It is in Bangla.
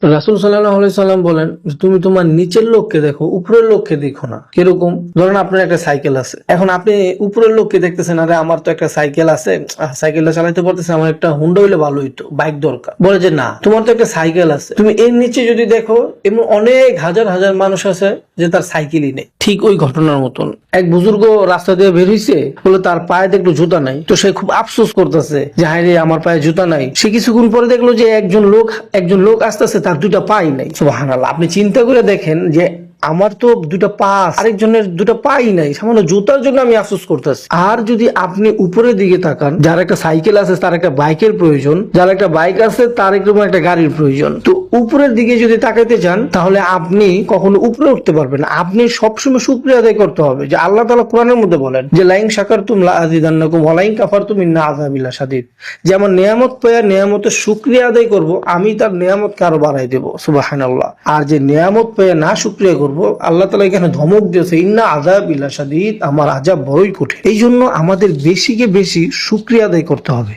রাসূল সাল্লাল্লাহু আলাইহি সাল্লাম বলেন, তুমি তোমার নিচের লোককে দেখো, উপরের লোককে দেখো না। কিরকম? ধরেন আপনার একটা সাইকেল আছে, এখন আপনি উপরের লোককে দেখতেছেন, আরে আমার তো একটা সাইকেল আছে, সাইকেলটা চালাতে পারতেছে, আমার একটা হুন্ডা হইলে ভালো হইতো, বাইক দরকার। বলে যে না, তোমার তো একটা সাইকেল আছে। তুমি এর নিচে যদি দেখো, এমন অনেক হাজার হাজার মানুষ আছে যে তার সাইকেলই নেই। ঠিক ওই ঘটনার মতন এক বুজুর্গ রাস্তা দিয়ে বের হইছে, বলে তার পায়ে দেখলো জুতা নাই, তো সে খুব আফসোস করতেছে যে হায় রে, আমার পায়ে জুতা নাই। সে কিছুক্ষণ পরে দেখলো যে একজন লোক আসতেছে, তার দুইটা পাই নাই। সুবহানাল্লাহ। আপনি চিন্তা করে দেখেন যে আমার তো দুটা পা, আরেকজনের দুটা পাই নাই, সামান্য জুতার জন্য আমি আফসোস করতেছি। আর যদি আপনি উপরের দিকে তাকান, যার একটা সাইকেল আছে তার একটা বাইকের প্রয়োজন, যার একটা বাইক আছে তার একদম একটা গাড়ির প্রয়োজন। তো উপরের দিকে যদি তাকাইতে চান, তাহলে আপনি কখনো উপরে উঠতে পারবেন না। আপনি সবসময় শুকরিয়া আদায় করতে হবে, যে আল্লাহ তাআলা কোরআনের মধ্যে বলেন যে লাইন শাকারতুম লা আযীদান্নাকুম ওয়া লাইন কাফারতুম ইন্না আযাবি লাশাদীদ। যে আমার নিয়ামত পেয়ে নিয়ামতের শুকরিয়া আদায় করব, আমি তার নিয়ামতকে আরো বাড়াই দেব। সুবহানাল্লাহ। আর যে নিয়ামত পেয়ে না শুকরিয়া করব, আল্লাহ তাআলা এখানে ধমক দিয়েছে, ইন্না আযাবি লাশাদীদ, আমার আযাব বড়ই কঠিন। এই জন্য আমাদের বেশিকে বেশি শুকরিয়া আদায় করতে হবে।